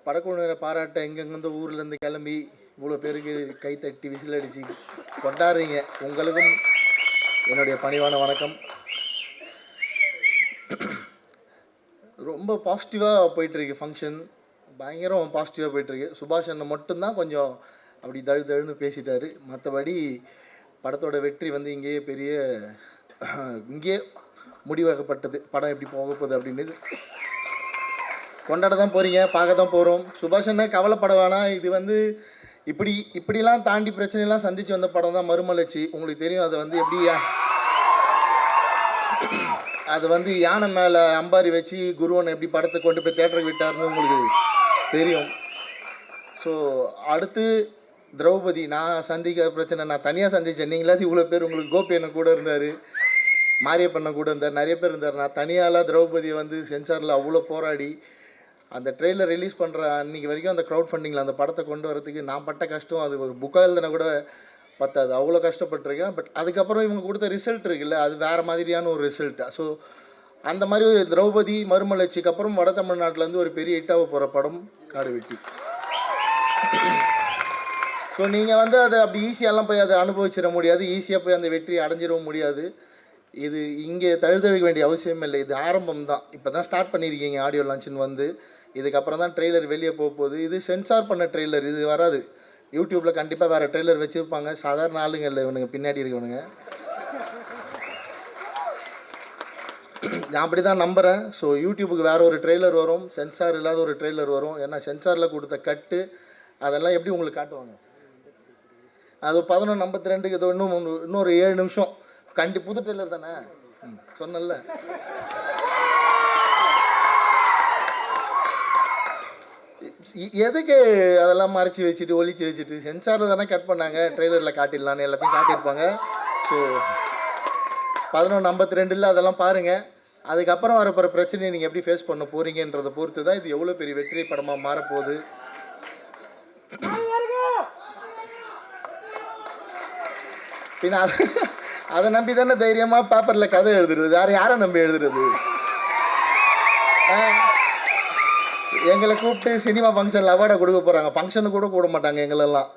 படக்குழுவினரை பாராட்ட எங்கெங்கிருந்த ஊர்லேருந்து கிளம்பி இவ்வளோ பேருக்கு கைத்தட்டி விசில் அடித்து கொண்டாடுறீங்க. உங்களுக்கும் என்னுடைய பணிவான வணக்கம். ரொம்ப பாசிட்டிவாக போயிட்டுருக்கு ஃபங்க்ஷன், பயங்கரம் பாசிட்டிவாக போயிட்டுருக்கு. சுபாஷ் அண்ணன் மட்டும்தான் கொஞ்சம் அப்படி தழுன்னு பேசிட்டார். மற்றபடி படத்தோட வெற்றி வந்து இங்கேயே முடிவாக்கப்பட்டது. படம் எப்படி போக போகுது அப்படின்னு கொண்டாட தான் போகிறீங்க, பார்க்க தான் போகிறோம். சுபாஷ் அண்ணன் கவலைப்பட வேணாம். இது வந்து இப்படிலாம் தாண்டி பிரச்சனைலாம் சந்தித்து வந்த படம் தான் மறுமலர்ச்சி. உங்களுக்கு தெரியும் அதை வந்து எப்படி அது வந்து யானை மேலே அம்பாரி வச்சு குருவனை எப்படி படத்தை கொண்டு போய் தேட்டருக்கு விட்டார்னு உங்களுக்கு தெரியும். ஸோ அடுத்து திரௌபதி நான் சந்திக்க பிரச்சனை நான் தனியாக சந்தித்தேன். நீங்களாவது இவ்வளோ பேர், உங்களுக்கு கோபி அண்ணன் கூட இருந்தார், மாரியப்பண்ணன் கூட இருந்தார், நிறைய பேர் இருந்தார். நான் தனியாலாம் திரௌபதியை வந்து சென்சாரில் அவ்வளோ போராடி அந்த ட்ரெயிலர் ரிலீஸ் பண்ணுற அன்றைக்கி வரைக்கும் அந்த க்ரௌட் ஃபண்டிங்கில் அந்த படத்தை கொண்டு வரதுக்கு நான் பட்ட கஷ்டம் அது ஒரு புக்காக எழுதுனா கூட பத்தாது, அவ்வளோ கஷ்டப்பட்டிருக்கேன். பட் அதுக்கப்புறம் இவங்க கொடுத்த ரிசல்ட் இருக்குல்ல, அது வேறு மாதிரியான ஒரு ரிசல்ட்டு. ஸோ அந்த மாதிரி ஒரு திரௌபதி மறுமலர்ச்சிக்கு அப்புறம் வட தமிழ்நாட்டிலேருந்து ஒரு பெரிய ஹிட்டாக போகிற படம் காடு வெட்டி. ஸோ நீங்கள் வந்து அதை அப்படி ஈஸியாலாம் போய் அதை அனுபவிச்சிட முடியாது, ஈஸியாக போய் அந்த வெற்றியை அடைஞ்சிடவும் முடியாது. இது இங்கே தழுதழிக்க வேண்டிய அவசியம் இல்லை, இது ஆரம்பம் தான். இப்போ தான் ஸ்டார்ட் பண்ணியிருக்கீங்க ஆடியோ லான்ச்சின்னு வந்து, இதுக்கப்புறம் தான் ட்ரெய்லர் வெளியே போகுது. இது சென்சார் பண்ண ட்ரெய்லர், இது வராது யூடியூப்பில். கண்டிப்பாக வேறு ட்ரெய்லர் வச்சுருப்பாங்க, சாதாரண ஆளுங்க இல்லை இவனுங்க, பின்னாடி இருக்கவனுங்க. நான் அப்படி தான் நம்புகிறேன். ஸோ யூடியூப்புக்கு வேறு ஒரு ட்ரெய்லர் வரும், சென்சார் இல்லாத ஒரு ட்ரெய்லர் வரும். ஏன்னா சென்சாரில் கொடுத்த கட்டு அதெல்லாம் எப்படி உங்களுக்கு காட்டுவாங்க. அது 11:52 ஏதோ இன்னொரு 7 நிமிஷம் புது ட்ரெய்லர் தானே சொன்னல. எதுக்கு அதெல்லாம் மறைச்சி வச்சுட்டு ஒழிச்சு வச்சுட்டு, சென்சாரில் தானே கட் பண்ணாங்க, ட்ரெய்லரில் காட்டிடலான்னு எல்லாத்தையும் காட்டியிருப்பாங்க. ஸோ 11:52 அதெல்லாம் பாருங்கள். அதுக்கப்புறம் வரப்போகிற பிரச்சனையை நீங்கள் எப்படி ஃபேஸ் பண்ண போகிறீங்கன்றதை பொறுத்து தான் இது எவ்வளோ பெரிய வெற்றி படமாக மாறப்போகுது. பின்ன அதை நம்பி தானே தைரியமாக பேப்பரில் கதை எழுதுறது. யாரை நம்பி எழுதுறது? எங்களை கூப்பிட்டு சினிமா ஃபங்க்ஷனில் அவார்டை கொடுக்க போகிறாங்க, ஃபங்க்ஷனுக்கு கூட கூட மாட்டாங்க எங்களெல்லாம்.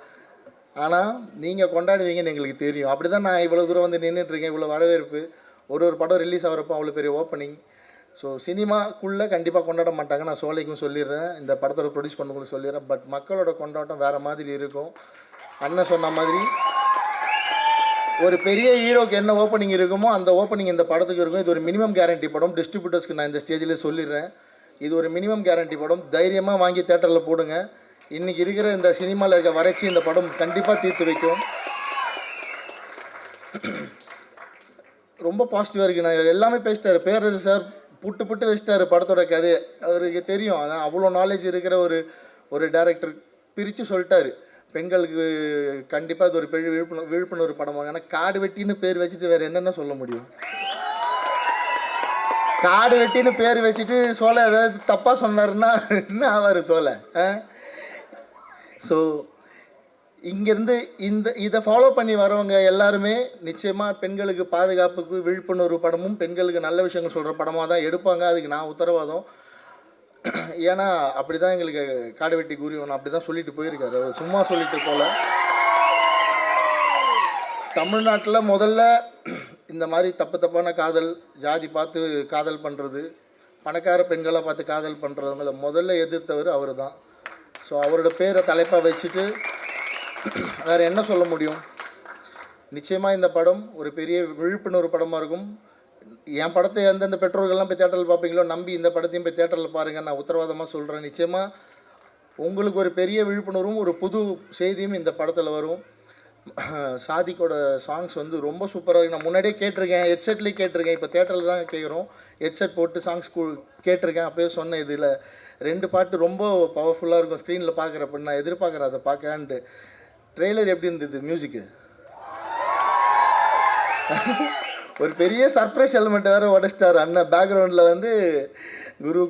ஆனால் நீங்கள் கொண்டாடுவீங்கன்னு எங்களுக்கு தெரியும். அப்படி தான் நான் இவ்வளோ தூரம் வந்து நின்றுட்டுருக்கேன், இவ்வளோ வரவேற்பு. ஒரு படம் ரிலீஸ் ஆகிறப்போ அவ்வளோ பெரிய ஓப்பனிங். ஸோ சினிமாக்குள்ளே கண்டிப்பாக கொண்டாட மாட்டாங்க, நான் சோலைக்கும் சொல்லிடுறேன், இந்த படத்தோட ப்ரொடியூஸ் பண்ணவங்களும் சொல்லிடுறேன். பட் மக்களோட கொண்டாட்டம் வேறு மாதிரி இருக்கும். அண்ணன் சொன்ன மாதிரி ஒரு பெரிய ஹீரோக்கு என்ன ஓப்பனிங் இருக்குமோ அந்த ஓப்பனிங் இந்த படத்துக்கு இருக்கும். இது ஒரு மினிமம் கேரண்டி படம். டிஸ்ட்ரிபியூட்டர்ஸ்க்கு நான் இந்த ஸ்டேஜில் சொல்லிடுறேன், இது ஒரு மினிமம் கேரண்டி படம். தைரியமாக வாங்கி தேட்டரில் போடுங்க. இன்றைக்கி இருக்கிற இந்த சினிமாவில் இருக்க வறட்சி இந்த படம் கண்டிப்பாக தீர்த்து வைக்கும். ரொம்ப பாசிட்டிவாக இருக்குது. நான் எல்லாமே பேசிட்டார் பேரரசு சார், புட்டு வச்சிட்டாரு படத்தோட கதையை. அவருக்கு தெரியும், அதான் அவ்வளோ நாலேஜ் இருக்கிற ஒரு டைரக்டர் பிரித்து சொல்லிட்டாரு. பெண்களுக்கு கண்டிப்பாக இது ஒரு பெரிய விழிப்புணர்வு படமாக. ஏன்னா காடு வெட்டின்னு பேர் வச்சுட்டு வேறு என்னென்ன சொல்ல முடியும்? காடு வெட்டின்னு பேர் வச்சுட்டு சோலை ஏதாவது தப்பாக சொன்னாருன்னா என்ன ஆவார் சோலை? ஸோ இங்கேருந்து இதை ஃபாலோ பண்ணி வரவங்க எல்லாருமே நிச்சயமாக பெண்களுக்கு பாதுகாப்புக்கு விழிப்புணர்வு படமும் பெண்களுக்கு நல்ல விஷயங்கள் சொல்கிற படமாக தான் எடுப்பாங்க, அதுக்கு நான் உத்தரவாதம். ஏன்னா அப்படி தான் எங்களுக்கு காடு வெட்டி குருவன் அப்படி தான் சொல்லிட்டு போயிருக்காரு, சும்மா சொல்லிட்டு போல. தமிழ்நாட்டில் முதல்ல இந்த மாதிரி தப்பான காதல், ஜாதி பார்த்து காதல் பண்ணுறது, பணக்கார பெண்களை பார்த்து காதல் பண்ணுறவங்கள முதல்ல எதிர்த்தவர் அவர் தான். ஸோ அவரோட பேரை தலைப்பாக வச்சுட்டு வேறு என்ன சொல்ல முடியும்? நிச்சயமாக இந்த படம் ஒரு பெரிய விழிப்புணர்வு படமாக இருக்கும். என் படத்தை எந்தெந்த பெற்றோர்கள்லாம் போய் தேட்டரில் பார்ப்பீங்களோ நம்பி இந்த படத்தையும் போய் தேட்டரில் பாருங்கள், நான் உத்தரவாதமாக சொல்கிறேன். நிச்சயமாக உங்களுக்கு ஒரு பெரிய விழிப்புணர்வும் ஒரு புது செய்தியும் இந்த படத்தில் வரும். சாதிக்கோட சாங்ஸ் வந்து ரொம்ப சூப்பராக இருக்குது. நான் முன்னாடியே கேட்டிருக்கேன், ஹெட்செட்லேயே கேட்டிருக்கேன், இப்போ தேட்டரில் தான் கேட்குறோம். ஹெட்செட் போட்டு சாங்ஸ் கேட்டிருக்கேன். அப்போயே சொன்னேன், இதில் 2 பாட்டு ரொம்ப பவர்ஃபுல்லாக இருக்கும் ஸ்க்ரீனில் பார்க்குறப்ப. நான் எதிர்பார்க்குறேன் அதை பார்க்கலான்ட்டு. ட்ரெய்லர் எப்படி இருந்தது? மியூசிக்கு ஒரு பெரிய சர்ப்ரைஸ் எலிமெண்ட் வேறு உடச்சிட்டார் அண்ணன். பேக்ரவுண்டில் வந்து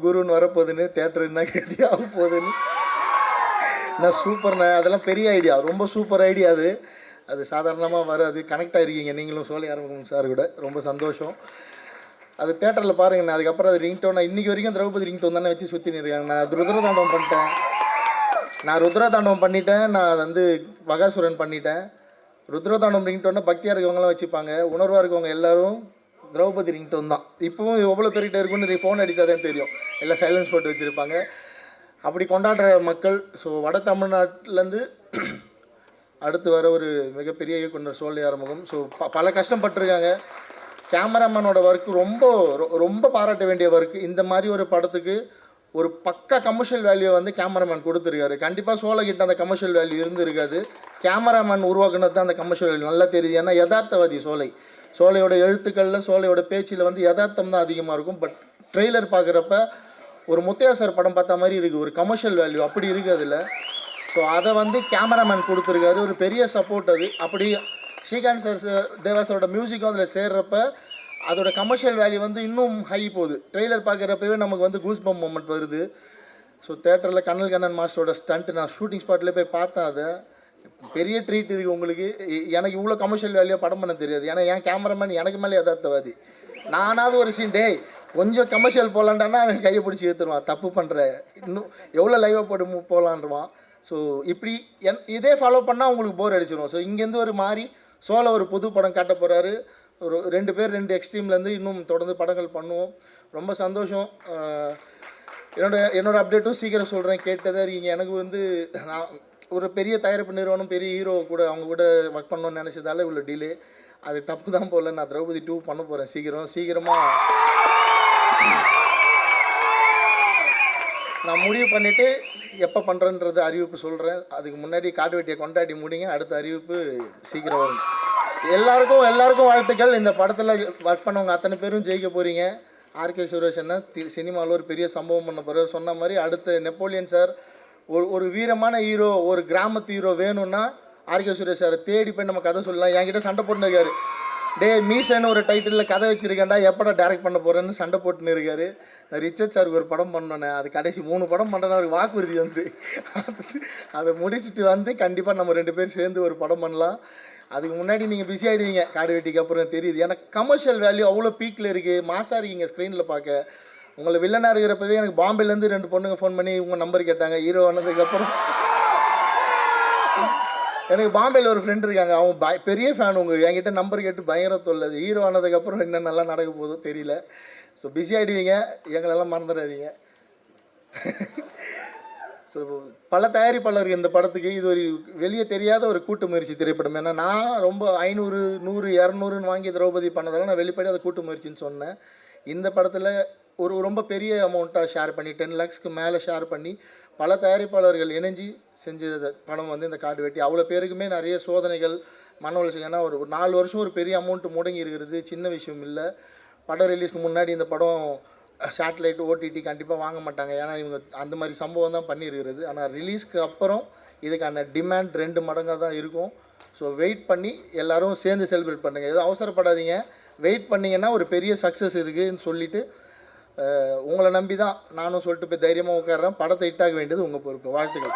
குருன்னு வரப்போகுதுன்னு, தேட்டர் என்ன கேதி ஆக போகுதுன்னு. நான் சூப்பர்ண்ணே, அதெல்லாம் பெரிய ஐடியா, ரொம்ப சூப்பர் ஐடியா. அது சாதாரணமாக வராது. கனெக்ட் ஆகிருக்கீங்க நீங்களும் சோலை ஆரம்பிக்கும் சார் கூட, ரொம்ப சந்தோஷம். அது தேட்டரில் பாருங்கண்ணா. அதுக்கப்புறம் அது ரிங்டோன், இன்றைக்கி வரைக்கும் திரௌபதி ரிங்டோன் தானே வச்சு சுற்றி நிற்காங்க. நான் ருத்ரதாண்டவம் பண்ணிட்டேன். நான் ருத்ரதாண்டவம் பண்ணிட்டேன், நான் வந்து பகாசுரன் பண்ணிட்டேன். ருத்ரதாண்டவம் ரிங்டோன்னா பக்தியாக இருக்கவங்களாம் வச்சுப்பாங்க, உணர்வாக இருக்கவங்க எல்லாரும் திரௌபதி ரிங்டோன் தான். இப்போவும் எவ்வளோ பேர்கிட்ட இருக்குன்னு ஃபோன் அடித்தா தான் தெரியும், எல்லாம் சைலன்ஸ் போட்டு வச்சுருப்பாங்க. அப்படி கொண்டாடுற மக்கள். ஸோ வட தமிழ்நாட்டிலேருந்து அடுத்து வர ஒரு மிகப்பெரிய இயக்குனர் சோலை ஆறுமுகம். ஸோ பல கஷ்டப்பட்டுருக்காங்க. கேமராமேனோட ஒர்க்கு ரொம்ப ரொம்ப பாராட்ட வேண்டிய ஒர்க்கு. இந்த மாதிரி ஒரு படத்துக்கு ஒரு பக்கா கமர்ஷியல் வேல்யூ வந்து கேமராமேன் கொடுத்துருக்காரு. கண்டிப்பாக சோலைக்கிட்ட அந்த கமர்ஷியல் வேல்யூ இருந்திருக்காது. கேமராமேன் உருவாக்குனது தான் அந்த கமர்ஷியல் வேல்யூ நல்லா தெரியுது. ஏன்னா யதார்த்தவாதி சோலையோட எழுத்துக்களில், சோலையோட பேச்சில் வந்து யதார்த்தம் தான் அதிகமாக இருக்கும். பட் ட்ரெய்லர் பார்க்குறப்ப ஒரு முத்தையா சார் படம் பார்த்த மாதிரி இருக்குது, ஒரு கமர்ஷியல் வேல்யூ அப்படி இருக்குது அதில். ஸோ அதை வந்து கேமராமேன் கொடுத்துருக்காரு, ஒரு பெரிய சப்போர்ட் அது. அப்படி ஸ்ரீகாந்த் சார் தேவாசரோட மியூசிக்கும் அதில் சேர்றப்ப அதோட கமர்ஷியல் வேல்யூ வந்து இன்னும் ஹை போகுது. ட்ரெய்லர் பார்க்குறப்பவே நமக்கு வந்து கூஸ் பம்ப் மூமெண்ட் வருது. ஸோ தேட்டரில் கண்ணன் மாஸ்டரோட ஸ்டண்ட்டு நான் ஷூட்டிங் ஸ்பாட்டில் போய் பார்த்தேன். அதை பெரிய ட்ரீட் இருக்குது உங்களுக்கு. எனக்கு இவ்வளோ கமர்ஷியல் வேல்யூ படம் பண்ண தெரியாது. ஏன்னா என் கேமராமேன் எனக்கு மேலே யதார்த்தவாதி. நானாவது ஒரு சீன் டேய் கொஞ்சம் கமர்ஷியல் போகலான்டானா அவன் கையை பிடிச்சி ஏற்றுருவான், தப்பு பண்ணுற இன்னும் எவ்வளோ லைவாக போட்டு போகலான்றான். ஸோ இப்படி இதே ஃபாலோ பண்ணால் உங்களுக்கு போர் அடிச்சிடும். ஸோ இங்கேருந்து ஒரு மாதிரி சோலை ஒரு புது படம் காட்ட போகிறாரு. ஒரு 2 பேர் 2 எக்ஸ்ட்ரீம்லேருந்து இன்னும் தொடர்ந்து படங்கள் பண்ணுவோம். ரொம்ப சந்தோஷம். என்னோட அப்டேட்டும் சீக்கிரம் சொல்கிறேன், கேட்டதாக இருக்கீங்க. எனக்கு வந்து நான் ஒரு பெரிய தயாரிப்பு நிறுவனம், பெரிய ஹீரோ கூட அவங்க கூட ஒர்க் பண்ணணும்னு நினச்சதால இவ்வளோ டிலே. அது தப்பு தான் போல். நான் திரௌபதி 2 பண்ண போகிறேன் சீக்கிரமாக. நான் முடிவு பண்ணிவிட்டு எப்போ பண்ணுறேன்றது அறிவிப்பு சொல்கிறேன். அதுக்கு முன்னாடி காட்டு வெட்டியை கொண்டாடி முடிங்க, அடுத்த அறிவிப்பு சீக்கிரம் வரும். எல்லாருக்கும் வாழ்த்துக்கள். இந்த படத்தில் ஒர்க் பண்ணவங்க அத்தனை பேரும் ஜெயிக்க போகிறீங்க. ஆர்கே சுரேஷ் என்ன சினிமாவில் ஒரு பெரிய சம்பவம் பண்ண போகிறார். சொன்ன மாதிரி அடுத்த நெப்போலியன் சார் ஒரு வீரமான ஹீரோ, ஒரு கிராமத்து ஹீரோ வேணும்னா ஆர்கே சுரேஷ் சாரை தேடி போய் நம்ம கதை சொல்லலாம். என்கிட்ட சண்டை போட்டுன்னு இருக்காரு, டே மீசன்னு ஒரு டைட்டிலில் கதை வச்சுருக்கேன்டா, எப்படா டேரக்ட் பண்ண போகிறேன்னு சண்டை போட்டுன்னு இருக்காரு. நான் ரிச்சர்ட் சாருக்கு ஒரு படம் பண்ணோன்னே, அது கடைசி 3 படம் பண்ணுறேன்னு அவருக்கு வாக்குறுதி வந்து அதை முடிச்சுட்டு வந்து கண்டிப்பாக நம்ம 2 பேர் சேர்ந்து ஒரு படம் பண்ணலாம். அதுக்கு முன்னாடி நீங்கள் பிஸி ஆகிடுவீங்க காடு வெட்டிக்கு அப்புறம் தெரியுது. ஏன்னா கமர்ஷியல் வேல்யூ அவ்வளோ பீக்கில் இருக்குது. மாசாக இருக்கீங்க ஸ்க்ரீனில் பார்க்க. உங்களை வில்லனாக இருக்கிறப்பவே எனக்கு பாம்பேலேருந்து 2 பொண்ணுங்க ஃபோன் பண்ணி உங்கள் நம்பர் கேட்டாங்க. ஹீரோ ஆனதுக்கப்புறம் எனக்கு பாம்பேயில் ஒரு ஃப்ரெண்ட் இருக்காங்க, அவங்க பெரிய ஃபேன். உங்களுக்கு என்கிட்ட நம்பர் கேட்டு பயங்கர தொல்லை. ஹீரோ ஆனதுக்கப்புறம் என்ன நல்லா நடக்க போதோ தெரியல. ஸோ பிஸி ஆகிடுவீங்க, எங்களெல்லாம் மறந்துடாதீங்க. ஸோ பல தயாரிப்பாளர்கள் இந்த படத்துக்கு இது ஒரு வெளியே தெரியாத ஒரு கூட்டு முயற்சி திரைப்படம். ஏன்னா நான் ரொம்ப 500, 100, 200ன்னு வாங்கி திரௌபதி பண்ணதால நான் வெளிப்படி அதை கூட்டு முயற்சின்னு சொன்னேன். இந்த படத்தில் ஒரு ரொம்ப பெரிய அமௌண்ட்டாக ஷேர் பண்ணி 10 lakhsக்கு மேலே ஷேர் பண்ணி பல தயாரிப்பாளர்கள் இணைஞ்சி செஞ்ச படம் வந்து இந்த காடு வெட்டி. அவ்வளோ பேருக்குமே நிறைய சோதனைகள், மன உளைச்சல். ஏன்னா ஒரு 4 வருஷம் ஒரு பெரிய அமௌண்ட்டு முடங்கி இருக்கிறது சின்ன விஷயம் இல்லை. படம் ரிலீஸ்க்கு முன்னாடி இந்த படம் சேட்டலைட், ஓடிடி கண்டிப்பாக வாங்க மாட்டாங்க. ஏன்னா இவங்க அந்த மாதிரி சம்பவம் தான் பண்ணியிருக்கிறது. ஆனால் ரிலீஸ்க்கு அப்புறம் இதுக்கான டிமாண்ட் 2 மடங்காக தான் இருக்கும். ஸோ வெயிட் பண்ணி எல்லோரும் சேர்ந்து செலிப்ரேட் பண்ணுங்கள். எதுவும் அவசரப்படாதீங்க, வெயிட் பண்ணிங்கன்னா ஒரு பெரிய சக்ஸஸ் இருக்குதுன்னு சொல்லிவிட்டு உங்களை நம்பி தான் நானும் சொல்லிட்டு போய் தைரியமாக உட்கார்றேன். படத்தை ஹிட்டாக வேண்டியது உங்கள் பொறுப்பு. வாழ்த்துக்கள்.